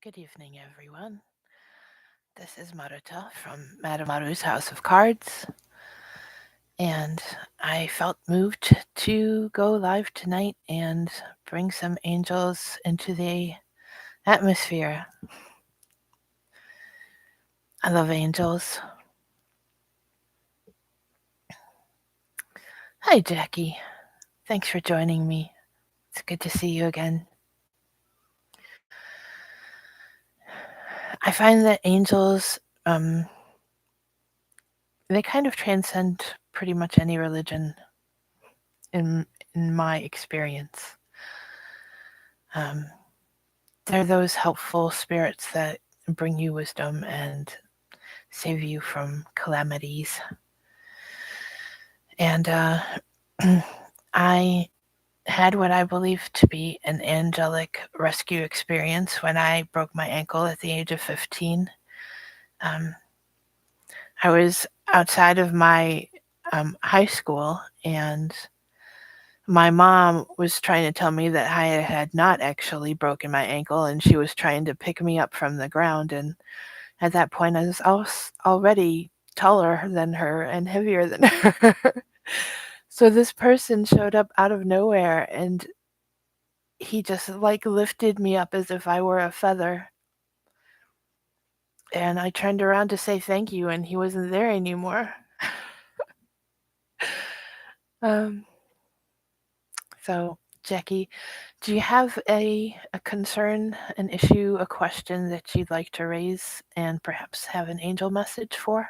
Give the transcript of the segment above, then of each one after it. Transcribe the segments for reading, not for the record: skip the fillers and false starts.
Good evening, everyone. This is Maruta from Madame Maru's House of Cards, and I felt moved to go live tonight and bring some angels into the atmosphere. I love angels. Hi, Jackie. Thanks for joining me. It's good to see you again. I find that angels, they kind of transcend pretty much any religion in my experience. Um, they're those helpful spirits that bring you wisdom and save you from calamities. And I had what I believe to be an angelic rescue experience when I broke my ankle at the age of 15. Um, I was outside of my high school, and my mom was trying to tell me that I had not actually broken my ankle, and she was trying to pick me up from the ground. And at that point, I was already taller than her and heavier than her. So this person showed up out of nowhere, and he just like lifted me up as if I were a feather. And I turned around to say thank you, and he wasn't there anymore. um, so, Jackie, do you have a concern, an issue, a question that you'd like to raise and perhaps have an angel message for?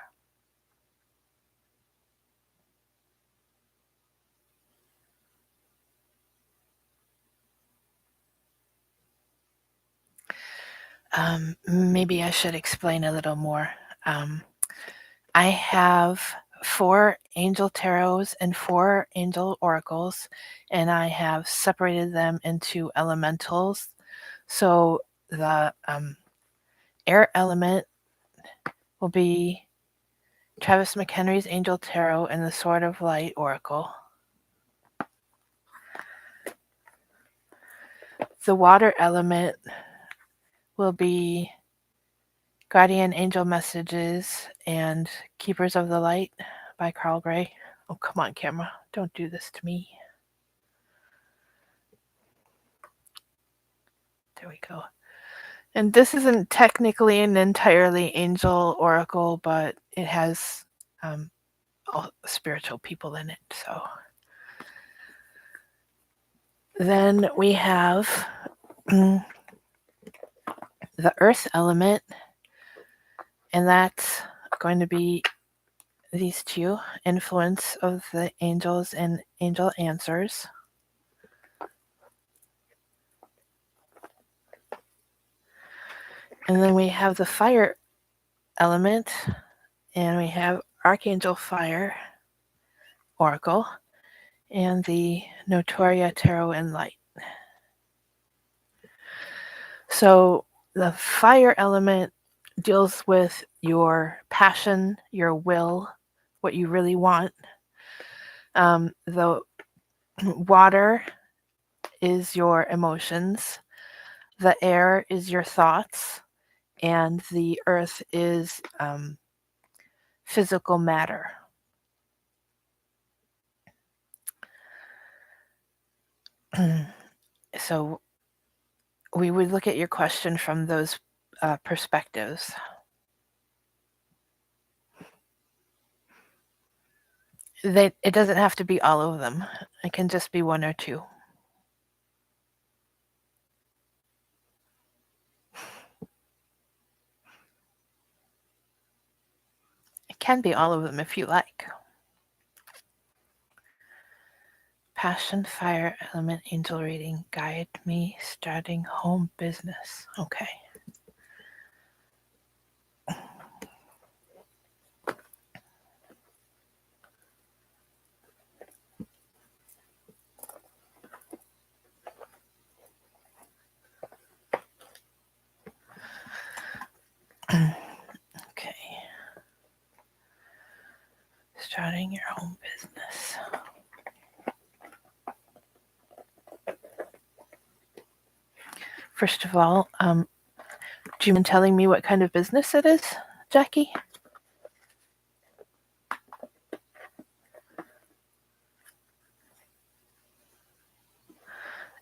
Maybe I should explain a little more. Um, I have 4 angel tarots and 4 angel oracles, and I have separated them into elementals. So the air element will be Travis McHenry's Angel Tarot and the Sword of Light Oracle. The water element will be Guardian Angel Messages and Keepers of the Light by Carl Gray. Oh, come on, camera. Don't do this to me. There we go. And this isn't technically an entirely angel oracle, but it has all spiritual people in it. So then we have the earth element, and that's going to be these two: influence of the angels and angel answers. And then we have the fire element, and we have Archangel Fire Oracle and the Notoria Tarot and Light. So the fire element deals with your passion, your will, what you really want. The water is your emotions, the air is your thoughts, and the earth is physical matter. So we would look at your question from those perspectives. It doesn't have to be all of them. It can just be one or two. It can be all of them if you like. Passion, fire, element, angel reading, guide me, starting home business. Okay. Okay. Starting your home business. First of all, do you mind telling me what kind of business it is, Jackie?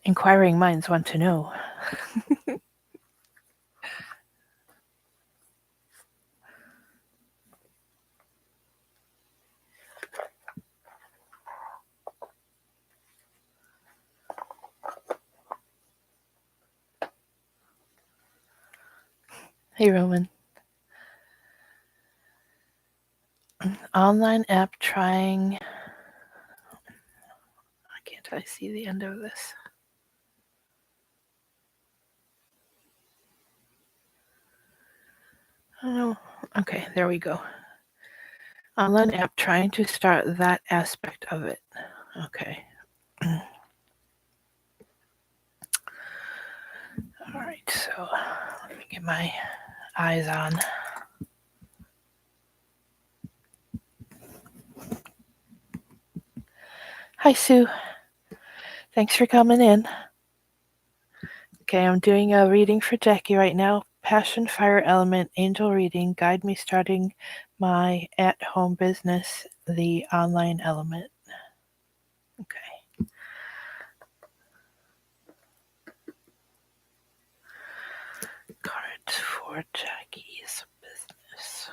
Inquiring minds want to know. Hey, Roman. Online app trying. Can't I see the end of this? Oh, okay, there we go. Online app trying to start that aspect of it. Okay. All right, so let me get my eyes on. Hi, Sue. Thanks for coming in. Okay, I'm doing a reading for Jackie right now. Passion, Fire Element, Angel Reading, Guide Me Starting My At-Home Business, the Online Element. Okay. Cards for Jackie's business.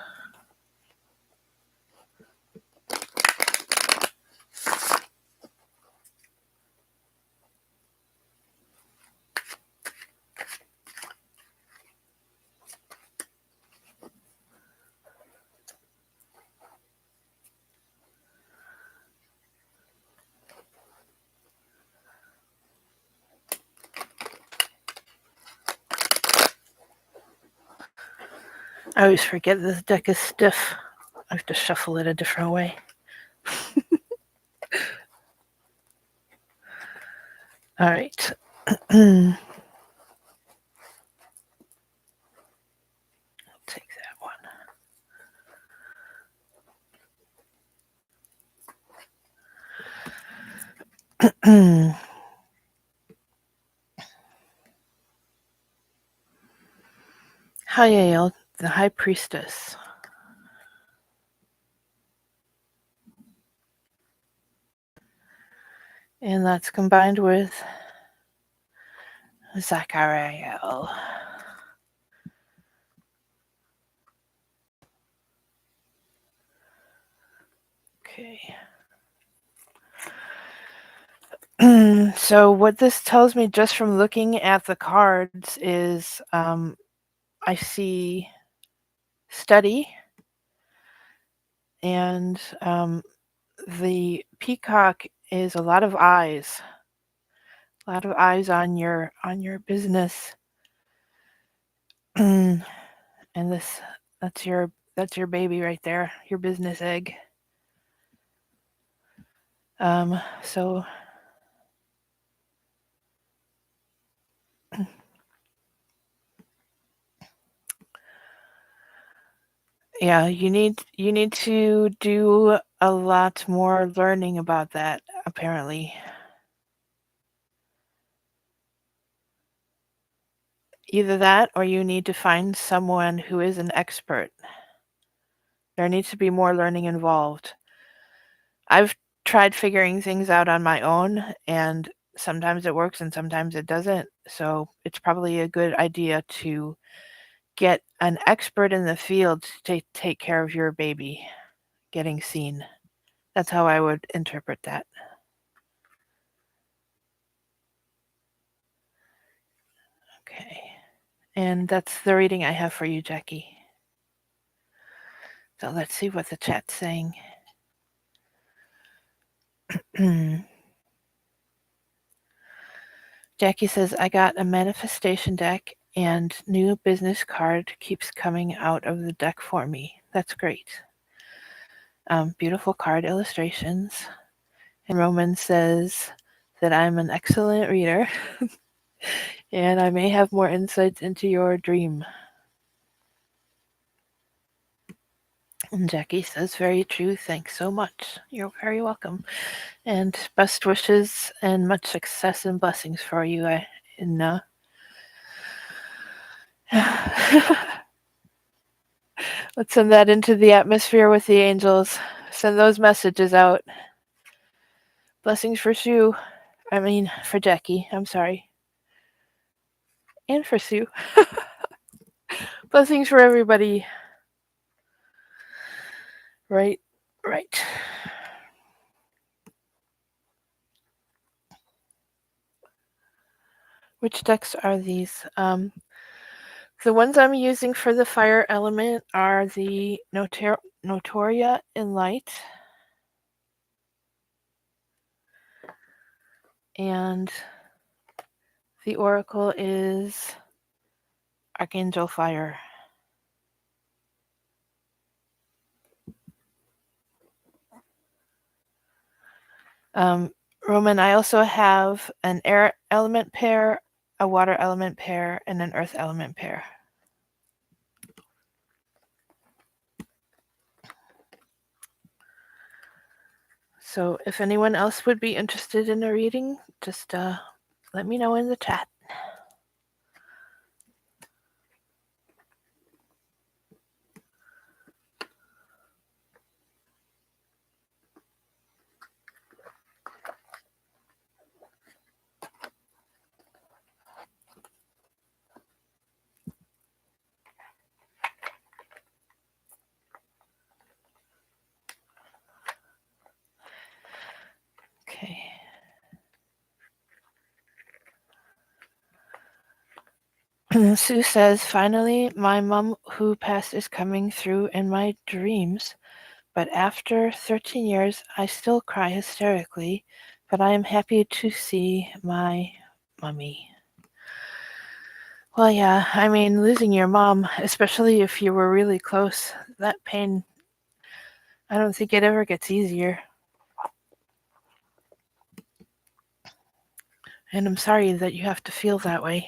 I always forget this deck is stiff. I have to shuffle it a different way. All right. I'll take that one. Hiel, the High Priestess. And that's combined with Zachariel. Okay. So what this tells me just from looking at the cards is I see study, and the peacock is a lot of eyes. A lot of eyes on your business. And that's your baby right there, your business egg. So yeah, you need to do a lot more learning about that, apparently. Either that or you need to find someone who is an expert. There needs to be more learning involved. I've tried figuring things out on my own, and sometimes it works and sometimes it doesn't. So it's probably a good idea to get an expert in the field to take care of your baby getting seen. That's how I would interpret that. Okay. And that's the reading I have for you, Jackie. So let's see what the chat's saying. Jackie says, I got a manifestation deck and new business card keeps coming out of the deck for me. That's great. Beautiful card illustrations. And Roman says that I'm an excellent reader and I may have more insights into your dream. And Jackie says, very true. Thanks so much. You're very welcome. And best wishes and much success and blessings for you in Let's send that into the atmosphere with the angels. Send those messages out. Blessings for Sue. For Jackie. I'm sorry. And for Sue. Blessings for everybody. Right. Which decks are these? The ones I'm using for the fire element are the Notoria in light. And the Oracle is Archangel Fire. Roman, I also have an air element pair, a water element pair, and an earth element pair. So if anyone else would be interested in a reading, just let me know in the chat. Okay. Sue says, finally, my mom who passed is coming through in my dreams, but after 13 years, I still cry hysterically, but I am happy to see my mummy. Well, yeah, losing your mom, especially if you were really close, that pain, I don't think it ever gets easier. And I'm sorry that you have to feel that way.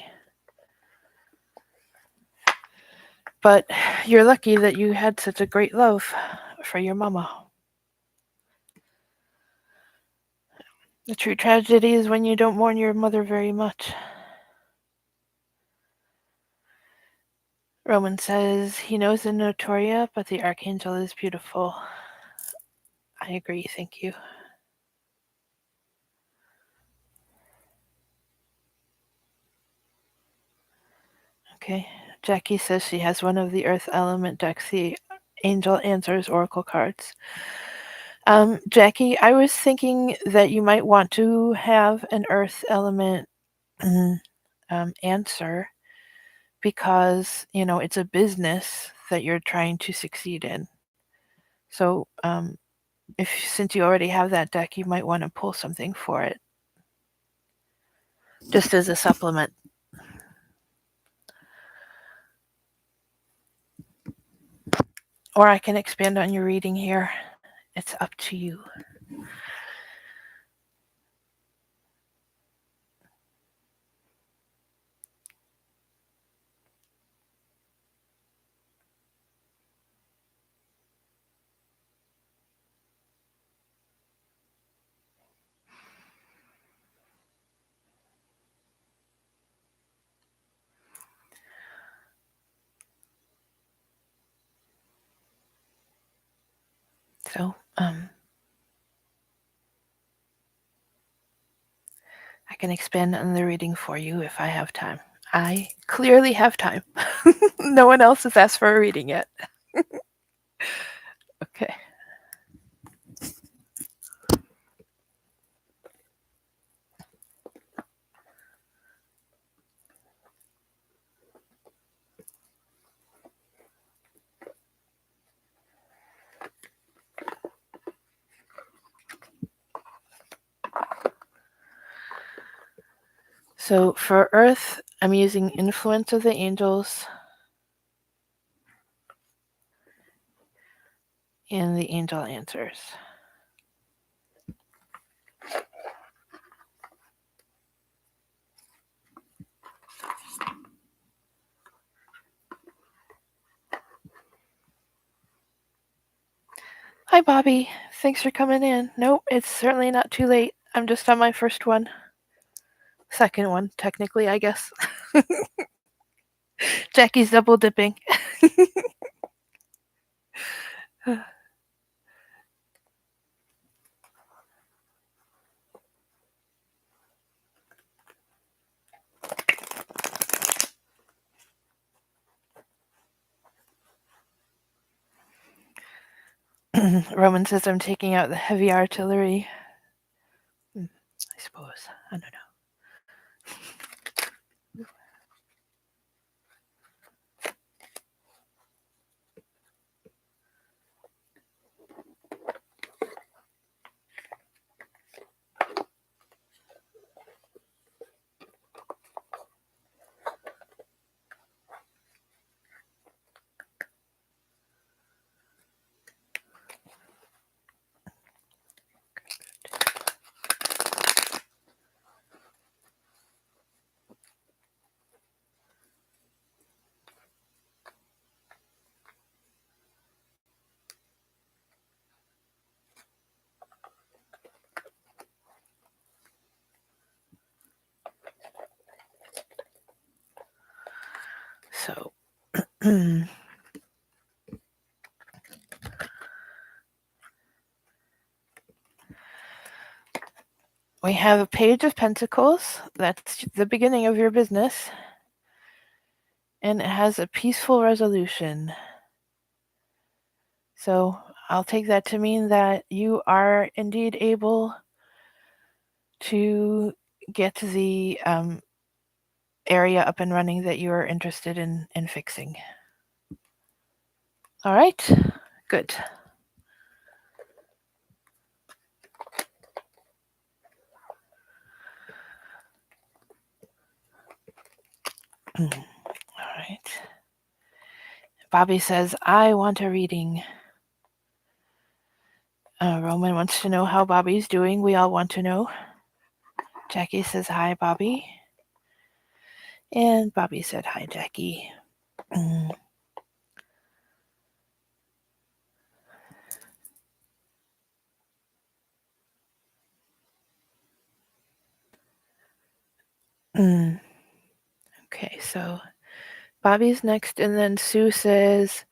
But you're lucky that you had such a great love for your mama. The true tragedy is when you don't mourn your mother very much. Roman says he knows the Notoria, but the Archangel is beautiful. I agree, thank you. Okay, Jackie says she has one of the Earth element decks, the Angel Answers Oracle cards. Jackie, I was thinking that you might want to have an Earth element answer because, it's a business that you're trying to succeed in. So, since you already have that deck, you might want to pull something for it, just as a supplement. Or I can expand on your reading here. It's up to you. So, I can expand on the reading for you if I have time. I clearly have time. No one else has asked for a reading yet. Okay. So for Earth, I'm using Influence of the Angels and the Angel Answers. Hi, Bobby. Thanks for coming in. Nope, it's certainly not too late. I'm just on my first one. Second one, technically, I guess. Jackie's double dipping. Roman says I'm taking out the heavy artillery. I suppose. I don't know. So, we have a Page of Pentacles. That's the beginning of your business. And it has a peaceful resolution. So I'll take that to mean that you are indeed able to get the area up and running that you are interested in fixing. All right, good. All right. Bobby says, I want a reading. Roman wants to know how Bobby's doing. We all want to know. Jackie says, hi, Bobby. And Bobby said, hi, Jackie. Okay, so Bobby's next, and then Sue says,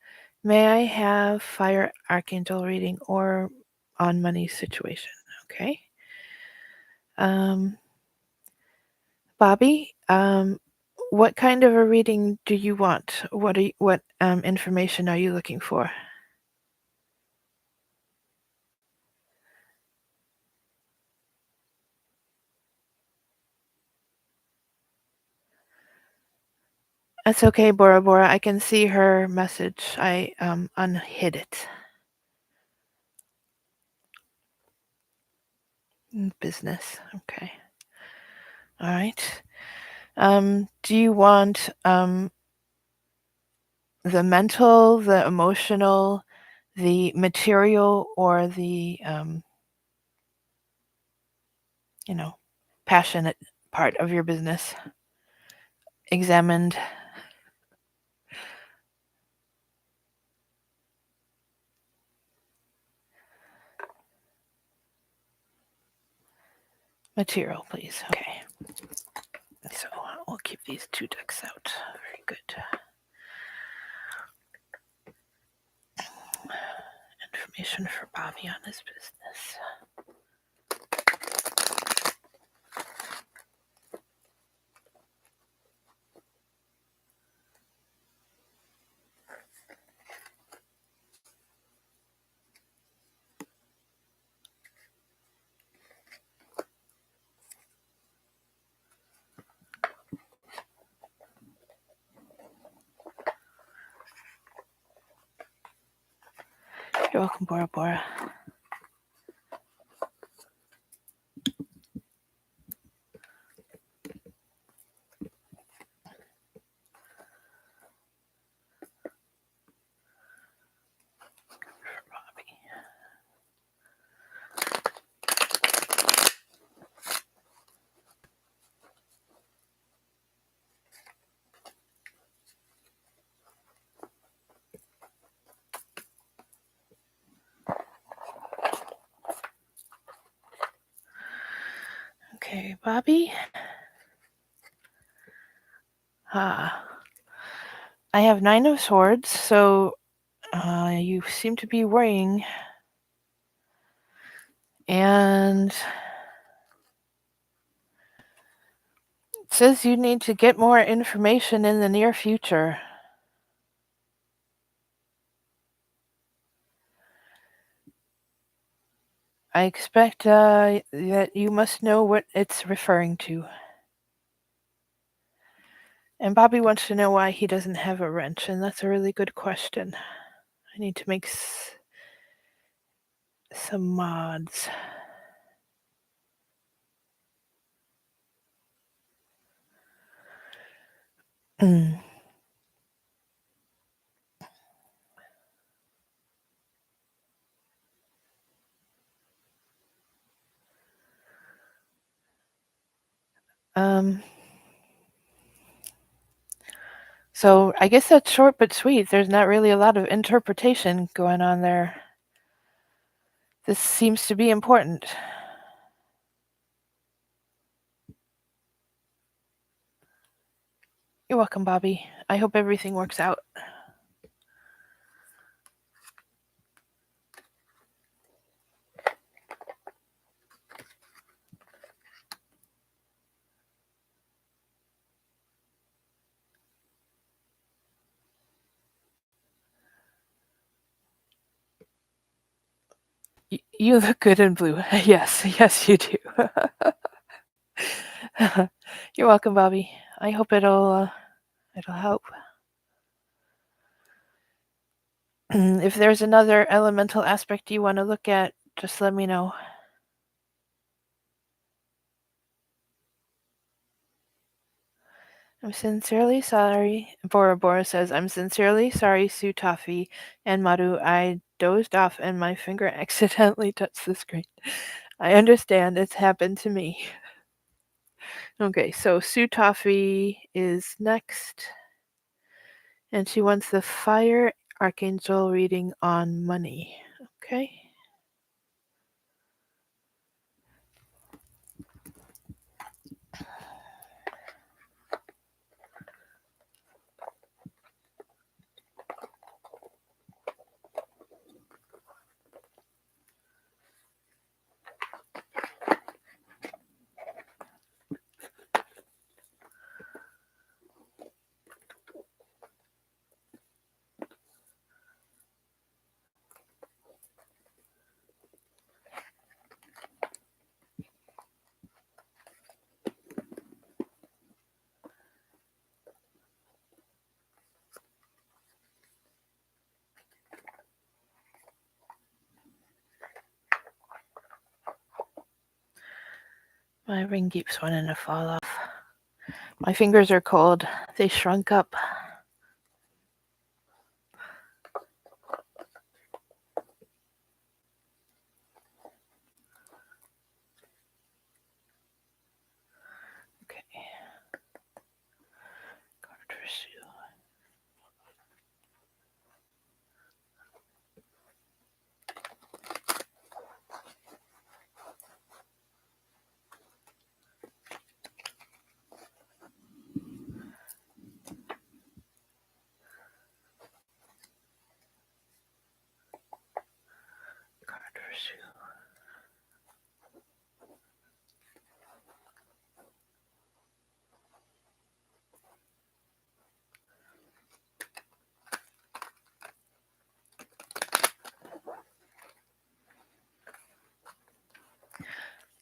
may I have Fire Archangel reading or on money situation? Okay. Bobby, what kind of a reading do you want? What information are you looking for? That's okay, Bora Bora. I can see her message. I unhid it. Business. Okay. All right. Do you want the mental, the emotional, the material, or the passionate part of your business examined? Material, please. Okay. So we'll keep these two decks out. Very good. Information for Bobby on his business. You're welcome, Bora Bora. Okay, Bobby. I have 9 of swords, so you seem to be worrying. And it says you need to get more information in the near future. I expect that you must know what it's referring to. And Bobby wants to know why he doesn't have a wrench, and that's a really good question. I need to make some mods. So I guess that's short but sweet. There's not really a lot of interpretation going on there. This seems to be important. You're welcome, Bobby. I hope everything works out. You look good in blue. Yes, yes, you do. You're welcome, Bobby. I hope it'll help. If there's another elemental aspect you want to look at, just let me know. I'm sincerely sorry. Bora Bora says, I'm sincerely sorry, Sue Toffee and Maru. I dozed off and my finger accidentally touched the screen. I understand. It's happened to me. Okay, so Sue Toffee is next. And she wants the Fire Archangel reading on money. Okay. My ring keeps wanting to fall off. My fingers are cold. They shrunk up. Okay. Card for Sue. Card for Sue.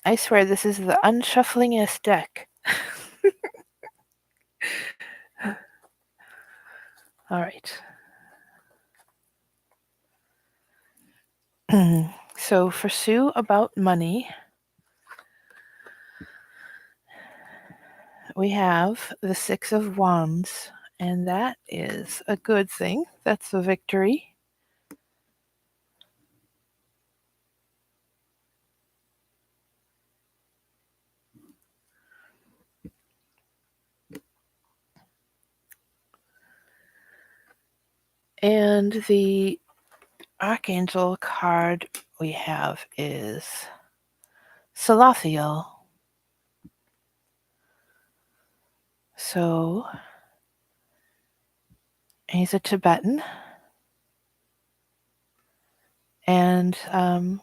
I swear this is the unshufflingest deck. All right. So for Sue about money, we have the Six of Wands, and that is a good thing. That's a victory. And the Archangel card we have is Salathiel. So He's a Tibetan, and it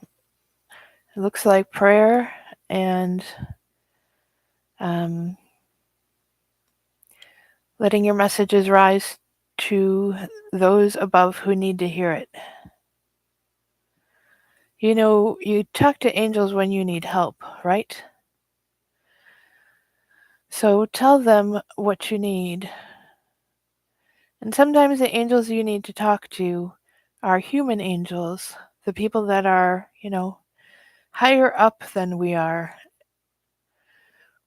looks like prayer and um, letting your messages rise to those above who need to hear it. You know, you talk to angels when you need help, right? So tell them what you need. And sometimes the angels you need to talk to are human angels, the people that are, higher up than we are,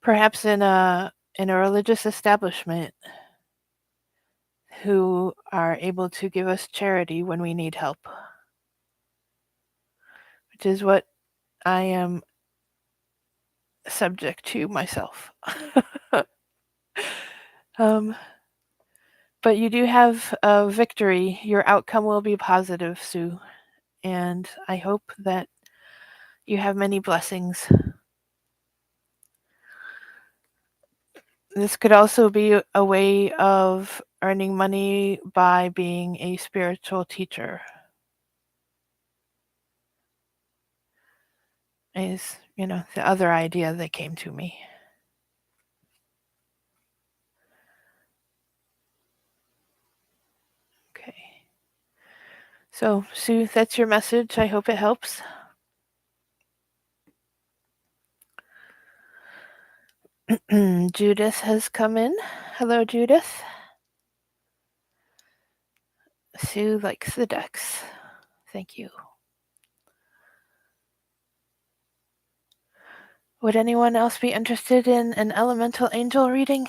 perhaps in a religious establishment, who are able to give us charity when we need help, which is what I am subject to myself. um, but you do have a victory. Your outcome will be positive, Sue, and I hope that you have many blessings. This could also be a way of earning money by being a spiritual teacher. Is, the other idea that came to me. Okay. So, Sue, that's your message. I hope it helps. Judith has come in. Hello, Judith. Sue likes the ducks. Thank you. Would anyone else be interested in an elemental angel reading?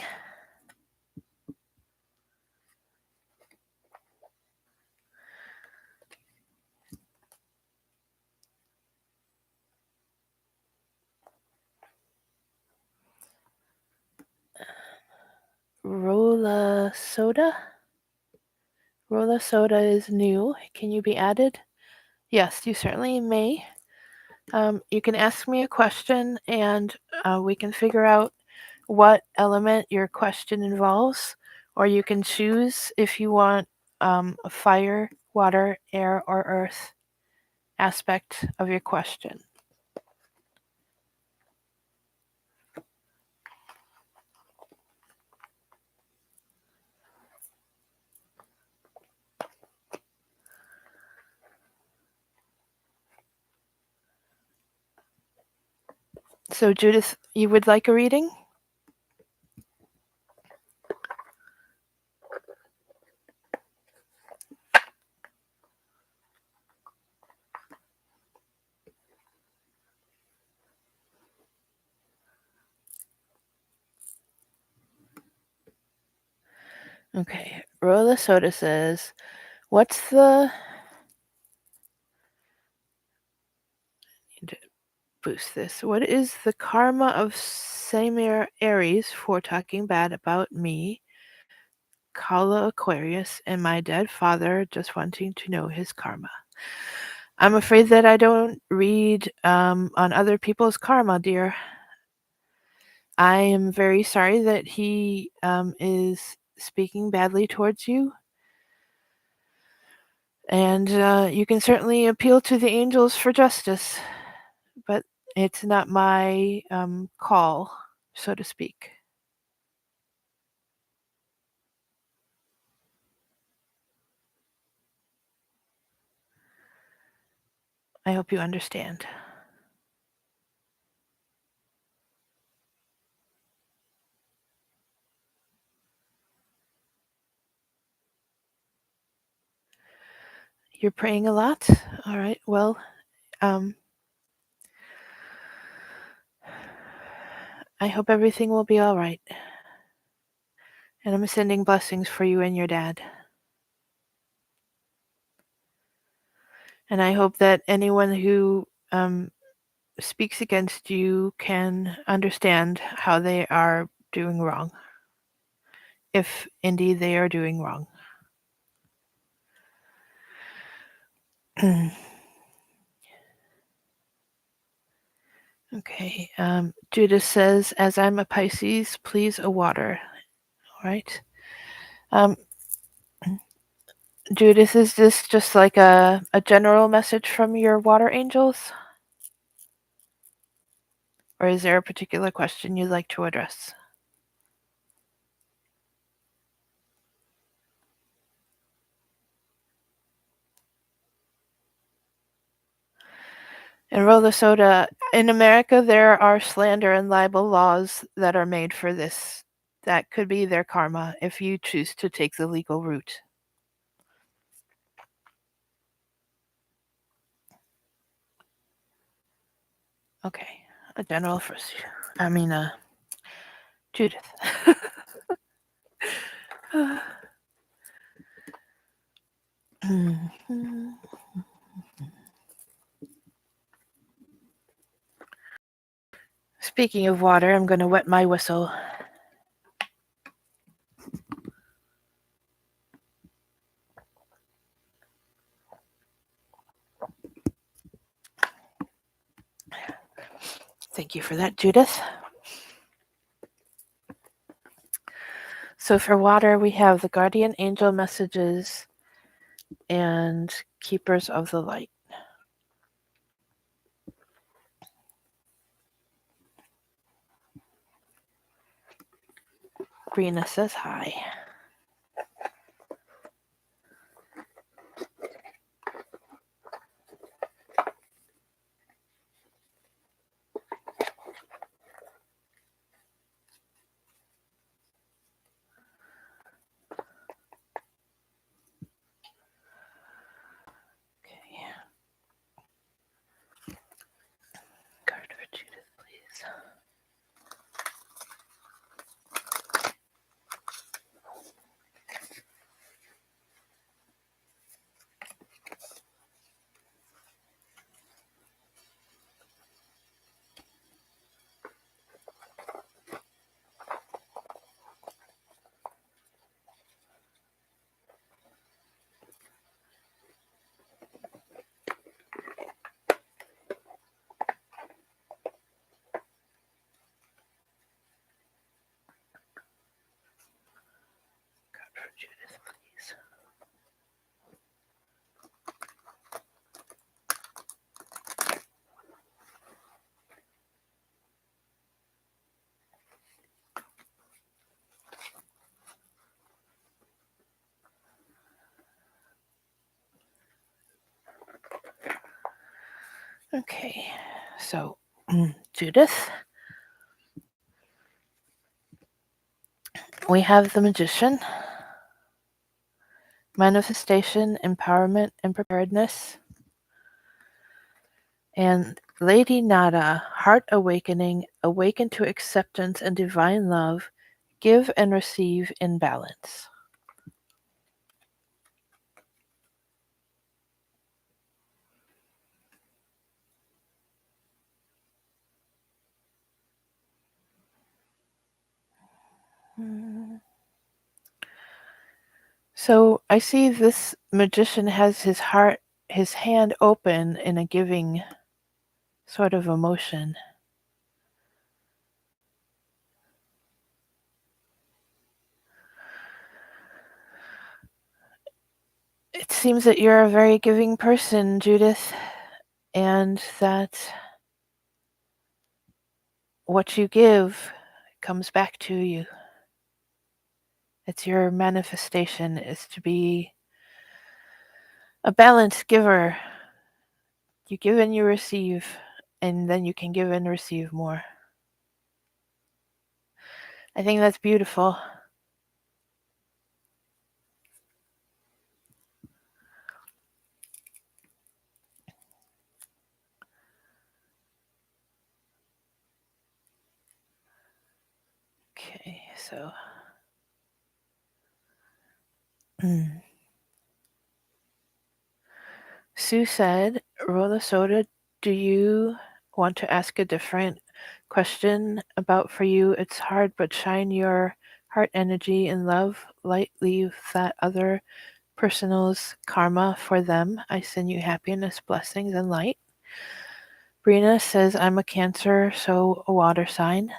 Rola Soda? Rola Soda is new. Can you be added? Yes, you certainly may. You can ask me a question and we can figure out what element your question involves, or you can choose if you want a fire, water, air, or earth aspect of your question. So, Judith, you would like a reading? Okay. Rola Soda says, what's the. Boost this. What is the karma of Samir Aries for talking bad about me, Kala Aquarius, and my dead father, just wanting to know his karma? I'm afraid that I don't read on other people's karma, dear. I am very sorry that he is speaking badly towards you. And you can certainly appeal to the angels for justice, but it's not my call, so to speak. I hope you understand. You're praying a lot? All right. Well, I hope everything will be all right. And I'm sending blessings for you and your dad. And I hope that anyone who speaks against you can understand how they are doing wrong, if indeed they are doing wrong. Okay. Judith says, as I'm a Pisces, please a water. All right. Um, Judith, is this just like a general message from your water angels? Or is there a particular question you'd like to address? And Rolla Soda, in America, there are slander and libel laws that are made for this. That could be their karma if you choose to take the legal route. Okay, a general first. I mean, Judith. Speaking of water, I'm going to wet my whistle. Thank you for that, Judith. So for water, we have the guardian angel messages and keepers of the light. Brina says hi. Card for Judith, please. Card for Judith, please. Okay, so Judith, we have the Magician, Manifestation, Empowerment, and Preparedness, and Lady Nada, Heart Awakening, Awaken to Acceptance and Divine Love, Give and Receive in Balance. So I see this magician has his hand open in a giving sort of emotion. It seems that you're a very giving person, Judith, and that what you give comes back to you. It's your manifestation is to be a balanced giver. You give and you receive, and then you can give and receive more. I think that's beautiful. Okay, so Sue said, Rolla Soda, do you want to ask a different question about for you? It's hard, but shine your heart energy and love. Light leave that other personal's karma for them. I send you happiness, blessings, and light. Brina says, I'm a Cancer, so a water sign.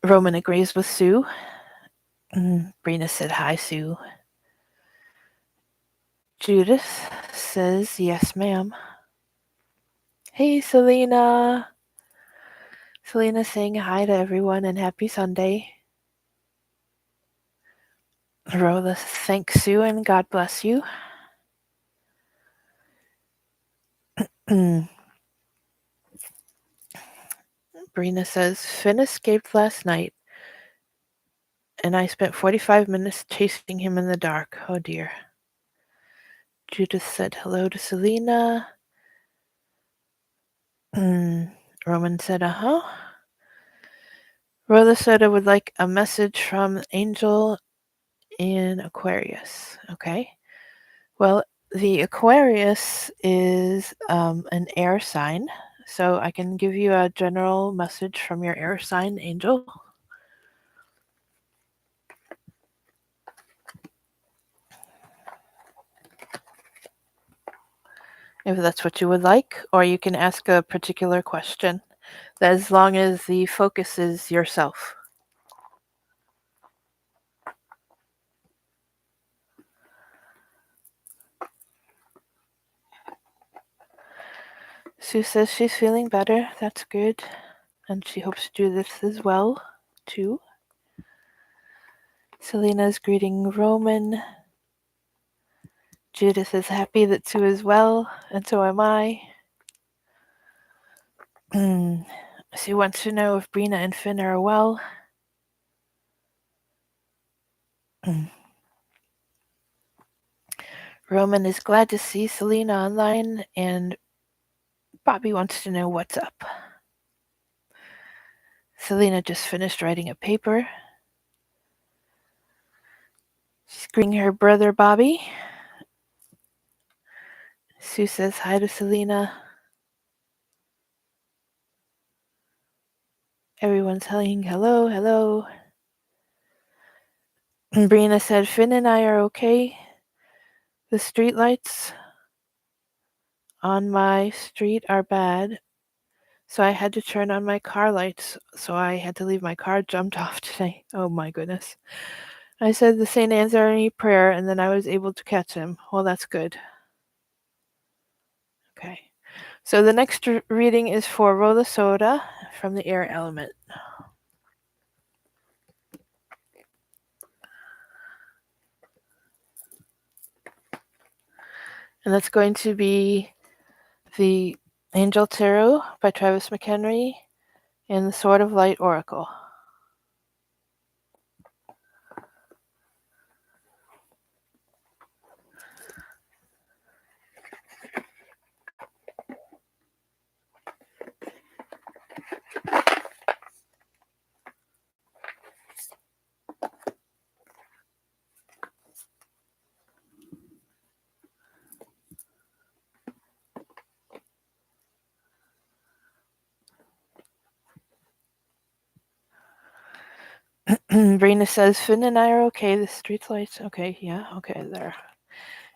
Roman agrees with Sue. Brina said, "Hi, Sue." Judith says, "Yes, ma'am." Hey, Selena. Selena saying hi to everyone and happy Sunday. Rhoda, thanks, Sue, and God bless you. Brina says, Finn escaped last night, and I spent 45 minutes chasing him in the dark. Oh dear. Judith said hello to Selena. Roman said, uh-huh. Rhoda said I would like a message from Angel in Aquarius. Okay. Well, the Aquarius is an air sign, so I can give you a general message from your air sign, Angel. If that's what you would like, or you can ask a particular question, as long as the focus is yourself. Sue says she's feeling better. That's good. And she hopes to do this as well, too. Selena's greeting Roman. Judith is happy that Sue is well, and so am I. Sue wants to know if Brina and Finn are well. Roman is glad to see Selena online, and Bobby wants to know what's up. Selena just finished writing a paper. She's greeting her brother Bobby. Sue says hi to Selena. Everyone's saying hello, hello. And Brina said Finn and I are okay. The streetlights on my street are bad, so I had to turn on my car lights, so I had to leave my car jumped off today. Oh my goodness. I said the St. Anthony prayer, and then I was able to catch him. Well, that's good. Okay. So the next reading is for Rola Soda from the air element. And that's going to be the Angel Tarot by Travis McHenry and the Sword of Light Oracle. Brina says, Finn and I are okay. The street lights, okay, yeah, okay, there.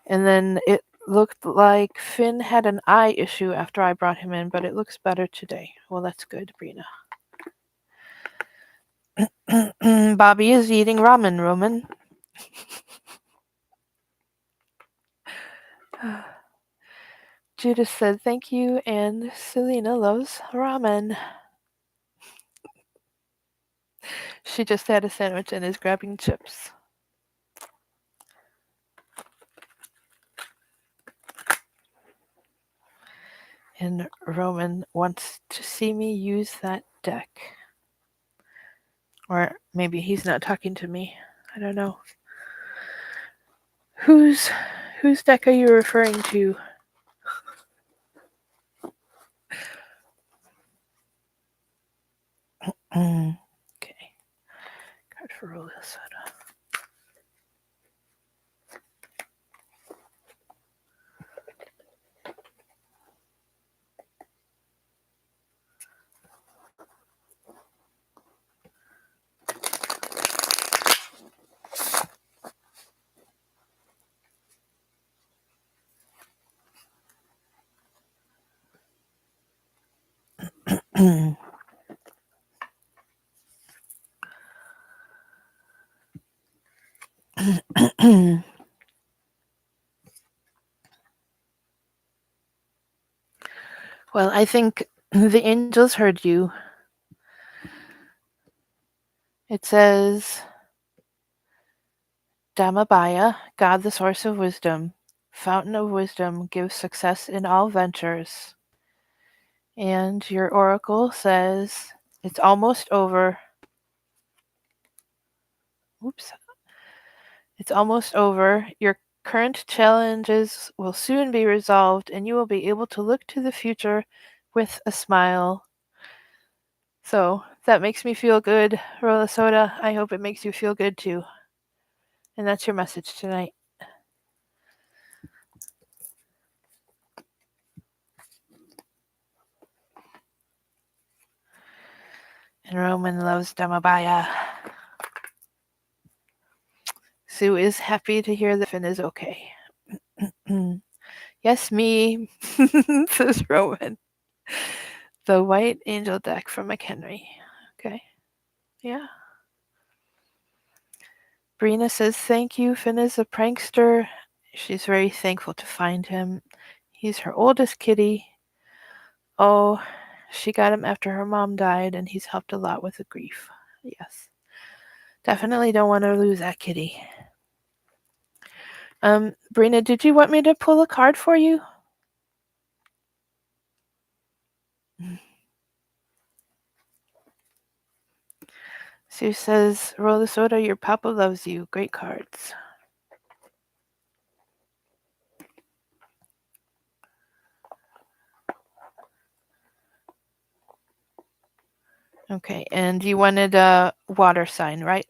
And then it looked like Finn had an eye issue after I brought him in, but it looks better today. Well, that's good, Brina. Bobby is eating ramen, Roman. Judith said thank you, and Selena loves ramen. She just had a sandwich and is grabbing chips. And Roman wants to see me use that deck. Or maybe he's not talking to me. I don't know. Whose deck are you referring to? Okay. Card for Rola Soda. Well, I think the angels heard you. It says, Dhammabaya, God the source of wisdom, fountain of wisdom, gives success in all ventures. And your oracle says, it's almost over. Oops. It's almost over. Your current challenges will soon be resolved, and you will be able to look to the future with a smile. So that makes me feel good, Rolla Soda. I hope it makes you feel good too. And that's your message tonight. And Roman loves Dhammabaya. Sue is happy to hear that Finn is okay. Yes, me, says Roman. The White Angel deck from McHenry. Okay. Yeah. Brina says, thank you. Finn is a prankster. She's very thankful to find him. He's her oldest kitty. Oh, she got him after her mom died, and he's helped a lot with the grief. Yes. Definitely don't want to lose that kitty. Brina, did you want me to pull a card for you? Sue says, Rolla Soda, your papa loves you. Great cards. Okay, and you wanted a water sign, right?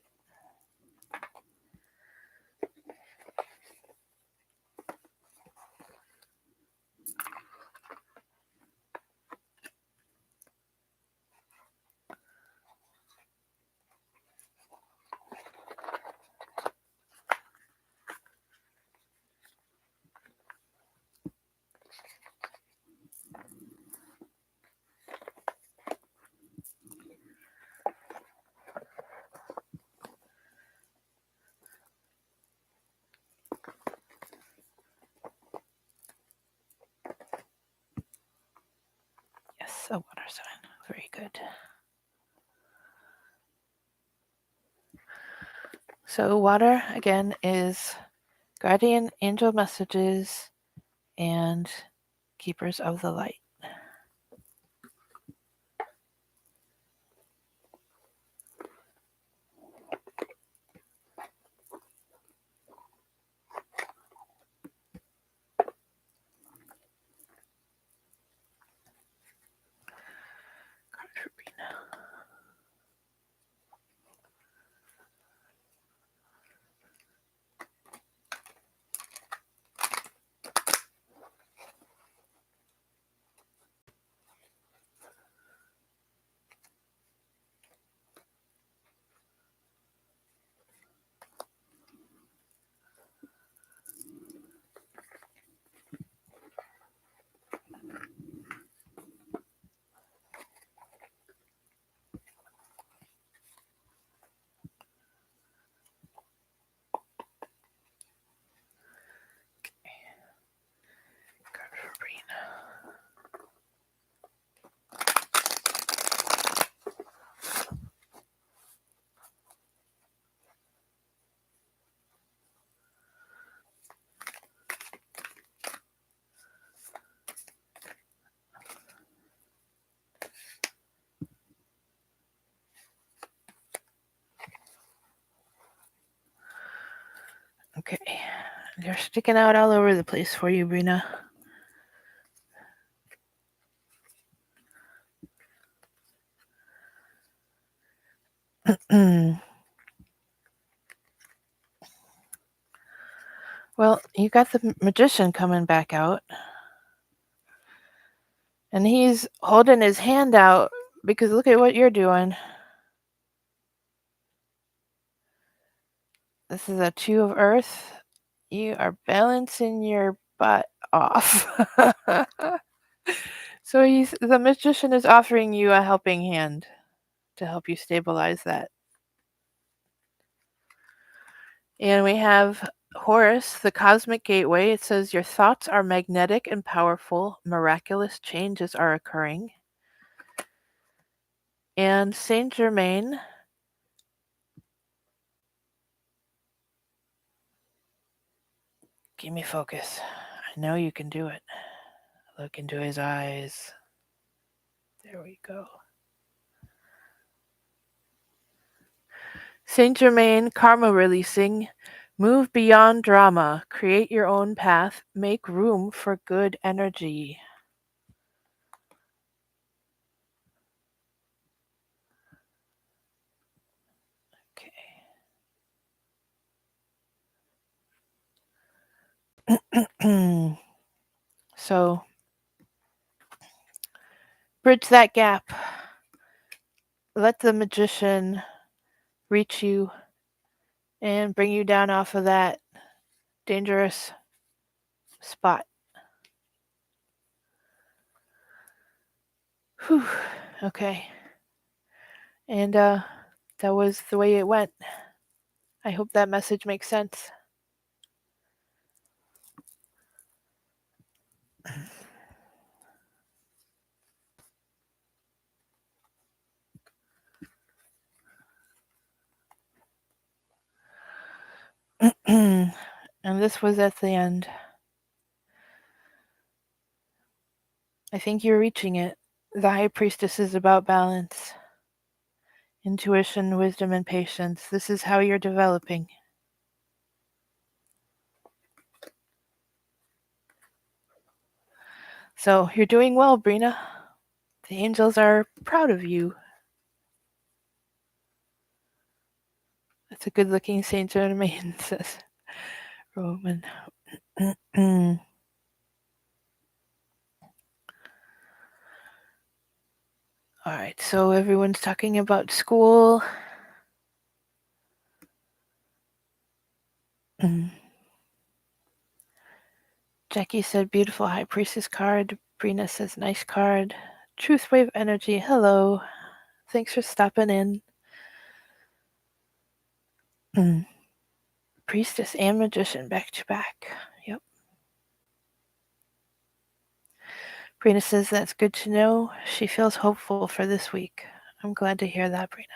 Yes, a water sign. Very good. So water, again, is guardian angel messages and keepers of the light. Card for Brina. Card for Brina. Okay, they're sticking out all over the place for you, Brina. Well, you got the magician coming back out. And he's holding his hand out because look at what you're doing. This is a 2 of earth. You are balancing your butt off. So the magician is offering you a helping hand to help you stabilize that. And we have Horus, the cosmic gateway, it says your thoughts are magnetic and powerful. Miraculous changes are occurring. And Saint Germain, give me focus. I know you can do it. Look into his eyes. There we go. Saint Germain, karma releasing. Move beyond drama. Create your own path. Make room for good energy. Okay. So, bridge that gap. Let the magician reach you and bring you down off of that dangerous spot. Whew. Okay. And that was the way it went. I hope that message makes sense. And this was at the end. I think you're reaching it. The High Priestess is about balance, intuition, wisdom, and patience. This is how you're developing. So you're doing well, Brina. The angels are proud of you. That's a good-looking Saint Germain, says Roman. All right, so everyone's talking about school. Jackie said, beautiful High Priestess card. Brina says, nice card. Truth Wave Energy, hello. Thanks for stopping in. Priestess and Magician back to back. Yep. Brina says, that's good to know. She feels hopeful for this week. I'm glad to hear that, Brina.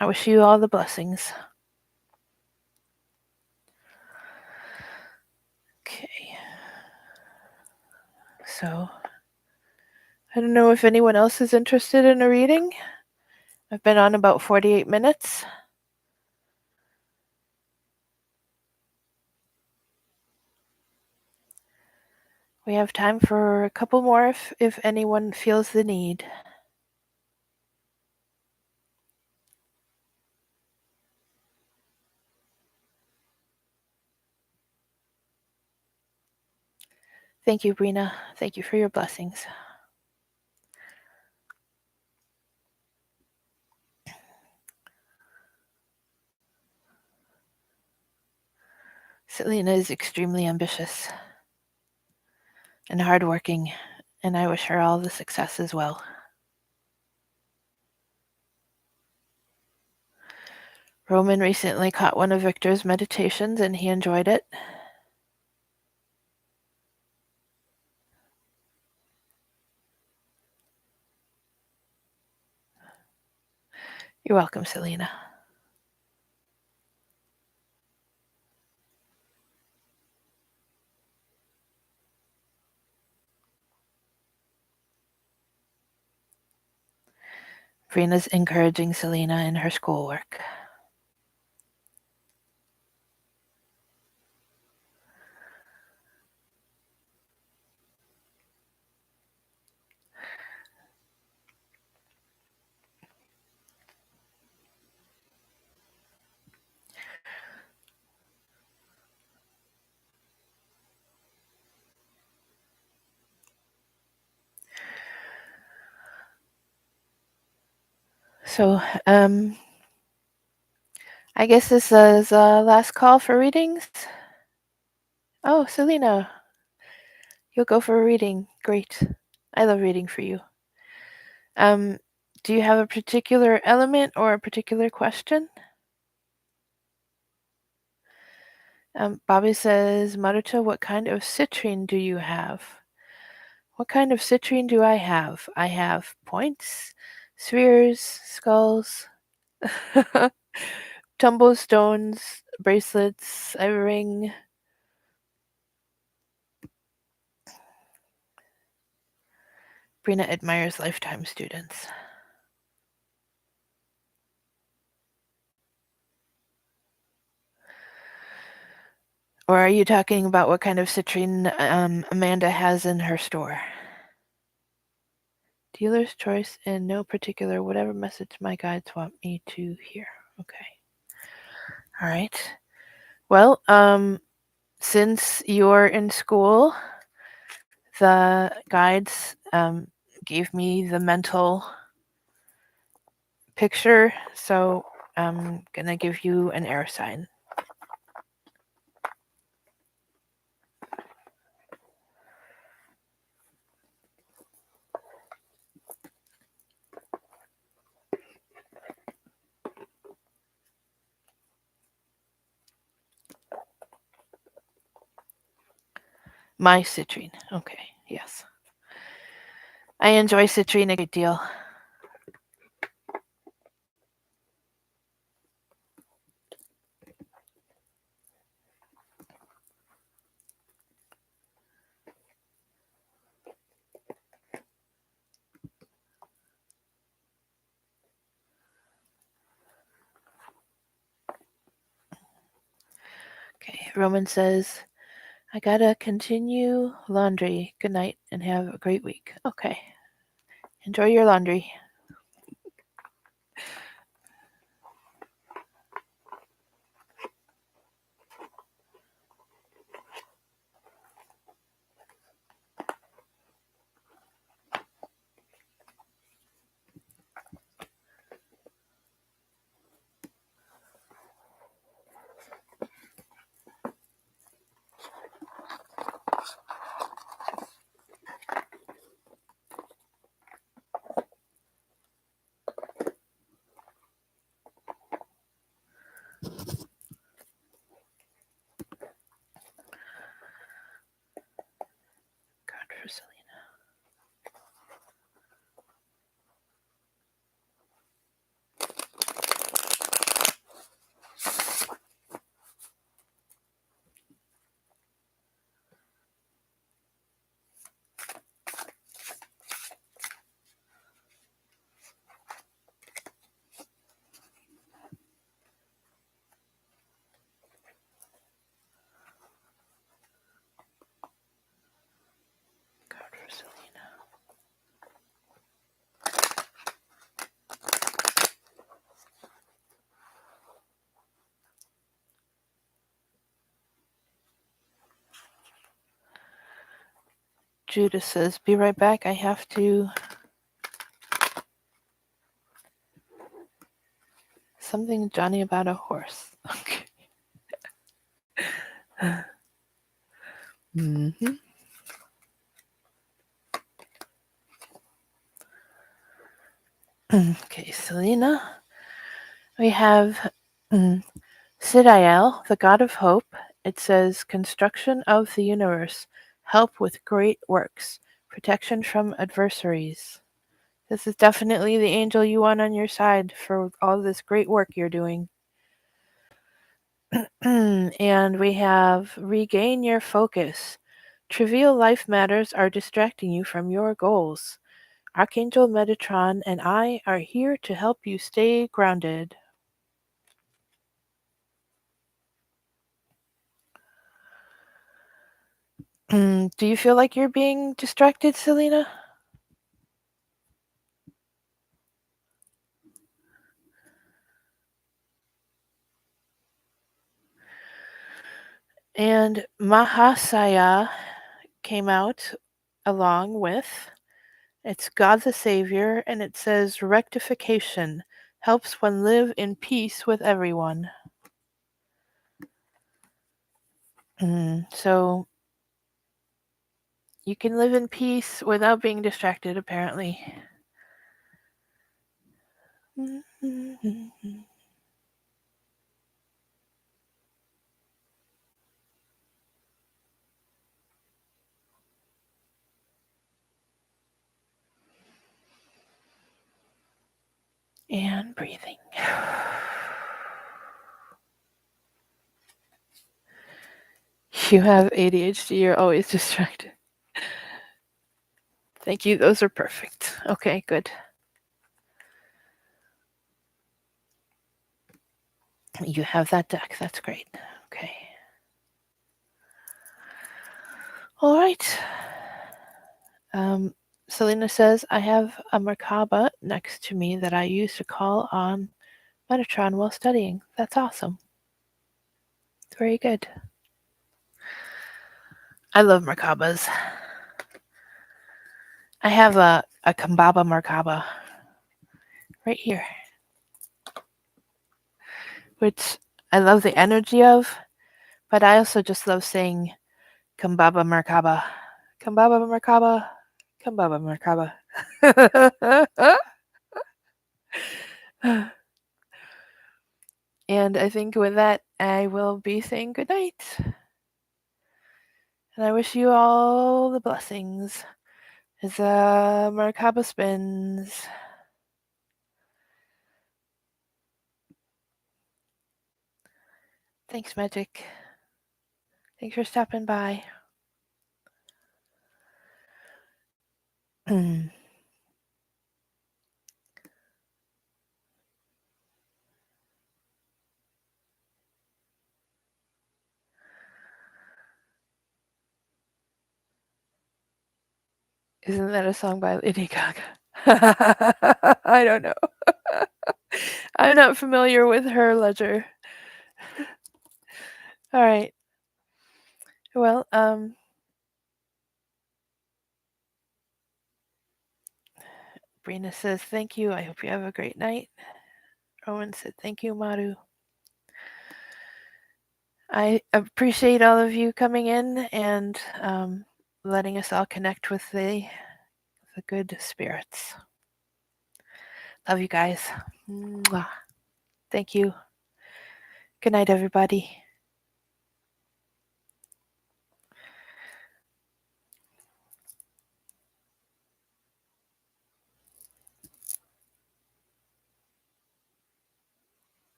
I wish you all the blessings. Okay. So, I don't know if anyone else is interested in a reading. I've been on about 48 minutes. We have time for a couple more if anyone feels the need. Thank you, Brina. Thank you for your blessings. Selena is extremely ambitious and hardworking, and I wish her all the success as well. Roman recently caught one of Victor's meditations and he enjoyed it. You're welcome, Selena. Brina's encouraging Selena in her schoolwork. So, I guess this is last call for readings. Oh, Selena, you'll go for a reading. Great. I love reading for you. Do you have a particular element or a particular question? Bobby says, Marucho, what kind of citrine do you have? What kind of citrine do I have? I have points, spheres, skulls, tumblestones, bracelets, a ring. Brina admires lifetime students. Or are you talking about what kind of citrine Amanda has in her store? Dealer's choice in no particular, whatever message my guides want me to hear. Okay. All right. Well, since you're in school, the guides gave me the mental picture, so I'm gonna give you an air sign. My citrine. Okay, yes. I enjoy citrine a great deal. Okay, Roman says, I gotta continue laundry. Good night and have a great week. Okay. Enjoy your laundry. God for Selena. God for Selena. Judas says, be right back. I have to. Something Johnny about a horse. Okay. Mm-hmm. Okay, Selena. We have Sidiel, the god of hope. It says, construction of the universe, help with great works, protection from adversaries. This is definitely the angel you want on your side for all this great work you're doing. And we have regain your focus. Trivial life matters are distracting you from your goals. Archangel Metatron and I are here to help you stay grounded. Do you feel like you're being distracted, Selena? And Mahasaya came out along with it's God the Savior, and it says rectification helps one live in peace with everyone. So you can live in peace without being distracted, apparently. And breathing. You have ADHD, you're always distracted. Thank you, those are perfect. Okay, good. You have that deck, that's great. Okay. All right. Selena says, I have a Merkaba next to me that I use to call on Metatron while studying. That's awesome. Very good. I love Merkabas. I have a Kambaba Merkaba right here, which I love the energy of, but I also just love saying Kambaba Merkaba. Kambaba Merkaba. Kambaba Merkaba. And I think with that, I will be saying goodnight. And I wish you all the blessings as Merkaba spins. Thanks, Magic. Thanks for stopping by. Isn't that a song by Lady Gaga? I don't know. I'm not familiar with her ledger. All right. Well, Brina says thank you. I hope you have a great night. Rowan said thank you, Maru. I appreciate all of you coming in and letting us all connect with the good spirits. Love you guys. Mwah. Thank you. Good night, everybody.